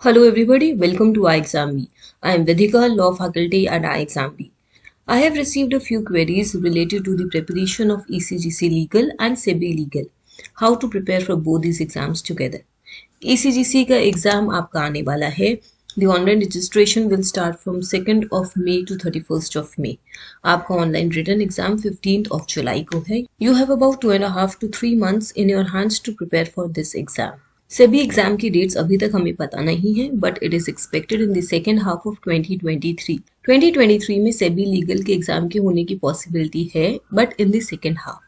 Hello everybody, welcome to iExamB. I am Vidhika, Law Faculty at iExamB. I have received a few queries related to the preparation of ECGC Legal and SEBI Legal. How to prepare for both these exams together. ECGC का exam आपका आने वाला है. The online registration will start from 2nd of May to 31st of May. आपका online written exam 15th of July को है. You have about 2.5 to 3 months in your hands to prepare for this exam. SEBI exam की dates अभी तक हमें पता नहीं है, but it is expected in the second half of 2023. 2023 में सेबी लीगल के एग्जाम के होने की पॉसिबिलिटी है, but in the second half.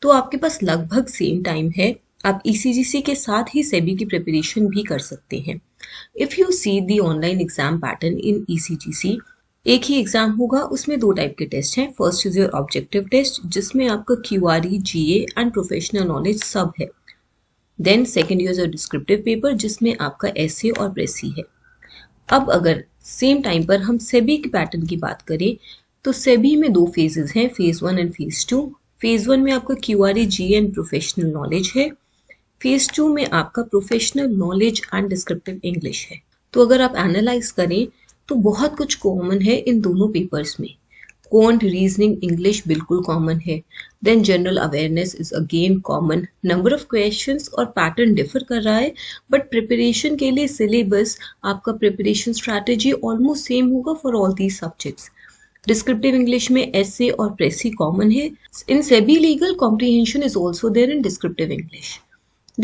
तो आपके पास लगभग सेम टाइम है. आप ईसीजीसी के साथ ही सेबी की प्रिपरेशन भी कर सकते हैं. If you see the online exam pattern in ECGC, एक ही एग्जाम होगा, उसमें 2 टाइप के टेस्ट हैं. First is your objective test, जिसमें आपका QRE, GA and professional knowledge सब है. देन सेकेंड ईयर और डिस्क्रिप्टिव पेपर, जिसमें आपका एसे और प्रेसी है. अब अगर सेम टाइम पर हम सेबी के पैटर्न की बात करें, तो सेबी में 2 फेजेस हैं, फेज 1 एंड फेज 2. फेज 1 में आपका QRE, GA and professional knowledge है. फेज 2 में आपका professional knowledge and descriptive English है. तो अगर आप एनालाइज करें तो बहुत कुछ कॉमन है इन दोनों पेपर्स में. क्वांट, रीजनिंग, इंग्लिश बिल्कुल कॉमन है. Then general awareness is again common. Number of questions और पैटर्न डिफर कर रहा है, बट प्रिपरेशन के लिए सिलेबस, आपका प्रिपरेशन स्ट्रैटेजी ऑलमोस्ट सेम होगा for all these subjects. Descriptive English में एसे और प्रेसी कॉमन है. In SEBI legal, comprehension is also there in descriptive English.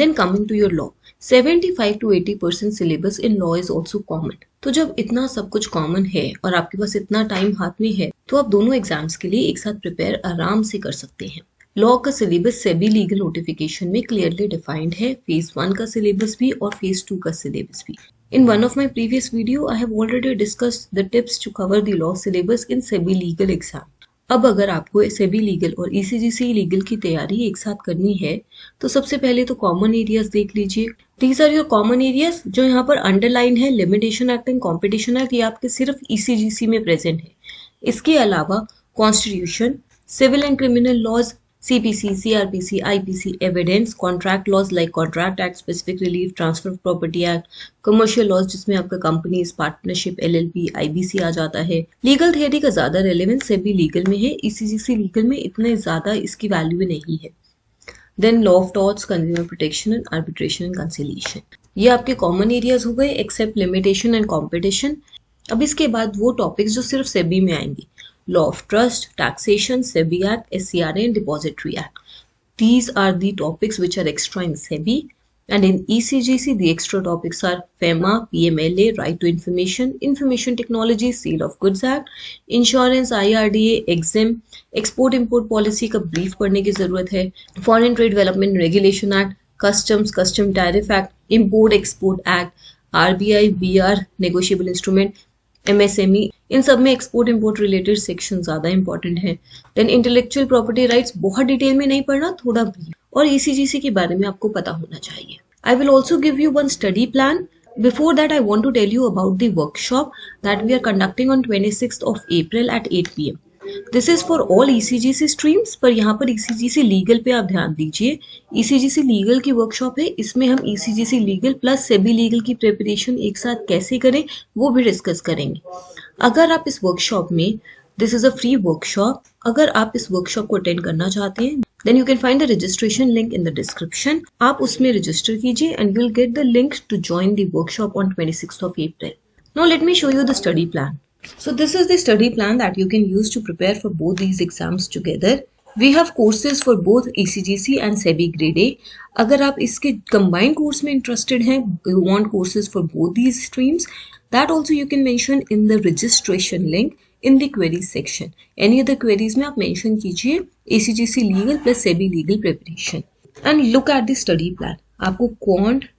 Then coming to your law, 75 to 80% syllabus in law is also common. तो जब इतना सब कुछ common है और आपके पास इतना टाइम हाथ में है, तो आप दोनों एग्जाम्स के लिए एक साथ प्रिपेयर आराम से कर सकते हैं. लॉ का सिलेबस सेबी लीगल नोटिफिकेशन में क्लियरली डिफाइंड है. फेज 1 का सिलेबस भी और फेज 2 का सिलेबस भी. In one of my previous video, I have already discussed the tips to cover the law syllabus in SEBI legal exam. अब अगर आपको सेबी लीगल और ईसीजीसी लीगल की तैयारी एक साथ करनी है, तो सबसे पहले तो कॉमन एरियाज देख लीजिए. These are your common areas जो यहाँ पर अंडरलाइन है. Limitation act and competition act, ये आपके सिर्फ ईसीजीसी में प्रेजेंट है. इसके अलावा constitution, civil and criminal laws, CPC, CrPC, IPC, evidence, contract laws like contract act, specific relief, transfer of property act, commercial laws जिसमें आपका कंपनीज, पार्टनरशिप, एलएलपी, आईबीसी आ जाता है. लीगल थियरी का ज्यादा रेलेवेंस सेबी लीगल में है. ईसीजीसी लीगल में इतना ज्यादा इसकी वैल्यू नहीं है. Then law of torts, consumer protection and arbitration and conciliation, ये आपके कॉमन एरियाज हो गए एक्सेप्ट लिमिटेशन एंड कॉम्पिटिशन. अब इसके बाद वो टॉपिक्स जो सिर्फ सेबी में आएंगे, law of trust, taxation, SEBI Act, SCRA and Depository Act. These are the topics which are extra in SEBI, and in ECGC the extra topics are FEMA, PMLA, Right to Information, Information Technology, Sale of Goods Act, Insurance, IRDA, EXIM, Export Import Policy का brief पढ़ने की जरूरत है, Foreign Trade Development Regulation Act, Customs, Custom Tariff Act, Import Export Act, RBI, BR, Negotiable Instrument, MSME, इन सब में export import related section ज्यादा important है. Then intellectual property rights बहुत डिटेल में नहीं पढ़ना, थोड़ा ब्रीफ. और ईसीजीसी के बारे में आपको पता होना चाहिए. I will also give you one study plan. Before that, I want to tell you about the workshop that we are conducting on 26th of April at 8 p.m. This is for all ECGC streams, पर यहाँ पर ECGC legal पे आप ध्यान दीजिए. ECGC legal की workshop है, इसमें हम ECGC legal plus SEBI legal की प्रिपरेशन एक साथ कैसे करें वो भी डिस्कस करेंगे. अगर आप इस वर्कशॉप में, this is a free workshop, अगर आप इस वर्कशॉप को अटेंड करना चाहते हैं, then you can find the registration link in the description. आप उसमें रजिस्टर कीजिए and you will get the link to join the workshop on 26th of April. Now let me show you the study plan. So this is the study plan that you can use to prepare for both these exams together. We have courses for both ECGC and SEBI Grade A. अगर आप इसके combined course में interested हैं, you want courses for both these streams, that also you can mention in the registration link in the queries section. Any other queries में आप mention कीजिए ECGC legal plus SEBI legal preparation. And look at the study plan. आपको quant,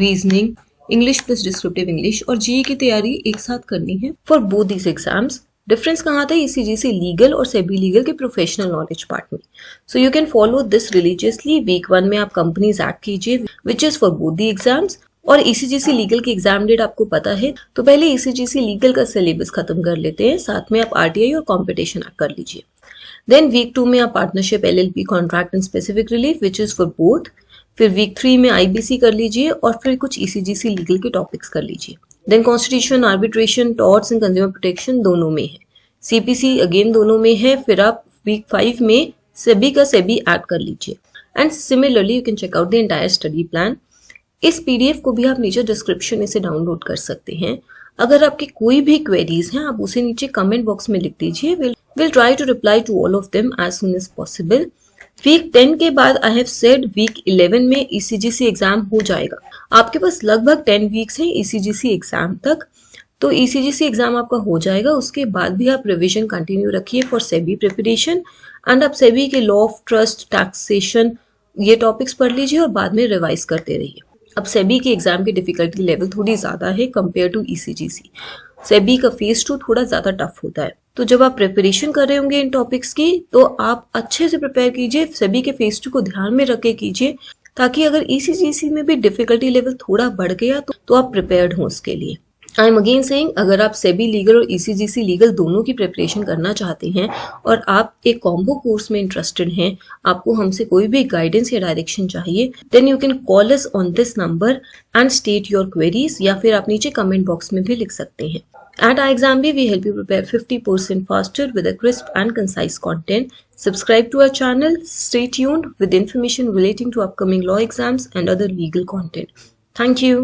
reasoning, English plus descriptive English और GA की तैयारी एक साथ करनी है for both these exams. Difference कहाँ आता है ईसीजीसी लीगल और सेबी लीगल के प्रोफेशनल नॉलेज पार्ट में. So you can follow this religiously. Week 1 में आप कंपनीज एक्ट कीजिए which is for both the exams. और ईसीजीसी लीगल की एग्जाम डेट आपको पता है, तो पहले ईसीजीसी लीगल का सिलेबस खत्म कर लेते हैं, साथ में आप आरटीआई और कॉम्पिटिशन एक्ट कर लीजिए. देन वीक 2 में आप partnership, LLP, contract and specific relief which is for both. फिर वीक 3 में आईबीसी कर लीजिए और फिर कुछ ईसीजीसी लीगल के टॉपिक्स कर लीजिए। Then constitution, arbitration, torts and consumer protection दोनों में है। सीपीसी अगेन दोनों में है। फिर आप वीक 5 में सेबी का सेबी ऐड कर लीजिए। And similarly you can check out the entire study plan. इस पीडीएफ को भी आप नीचे डिस्क्रिप्शन में से डाउनलोड कर सकते हैं। अगर आपकी कोई भी क्वेरीज हैं आप उसे नीचे कमेंट बॉक्स में लिख दीजिए। Will try to reply to all of them as soon as possible. Week 10 के बाद आई हैव सेड वीक 11 में ईसीजीसी एग्जाम हो जाएगा। आपके पास लगभग 10 वीक्स हैं ईसीजीसी एग्जाम तक, तो ईसीजीसी एग्जाम आपका हो जाएगा। उसके बाद भी आप रिवीजन कंटिन्यू रखिए फॉर सेबी प्रिपरेशन एंड आप सेबी के लॉ ऑफ ट्रस्ट, टैक्सेशन ये टॉपिक्स पढ़ लीजिए और बाद में रिवाइज करते रहिए। अब सेबी के एग्जाम की डिफिकल्टी लेवल थोड़ी ज्यादा है कंपेयर टू ईसीजीसी। सेबी का फेज 2 थोड़ा ज्यादा टफ होता है, तो जब आप प्रिपरेशन कर रहे होंगे इन टॉपिक्स की तो आप अच्छे से प्रिपेयर कीजिए। सेबी के फेज 2 को ध्यान में रख के कीजिए, ताकि अगर ईसीजीसी में भी डिफिकल्टी लेवल थोड़ा बढ़ गया तो आप प्रिपेयर्ड हो उसके लिए। आई एम अगेन सेइंग, अगर आप सेबी लीगल और ईसीजीसी लीगल दोनों की प्रिपरेशन करना चाहते हैं और आप एक कॉम्बो कोर्स में इंटरेस्टेड हैं, आपको हमसे कोई भी गाइडेंस या डायरेक्शन चाहिए, then you can call us on this number and state your queries, या फिर आप नीचे कमेंट बॉक्स में भी लिख सकते हैं। At iExamBee, we help you prepare 50% faster with a crisp and concise content. Subscribe to our channel. Stay tuned with information relating to upcoming law exams and other legal content. Thank you.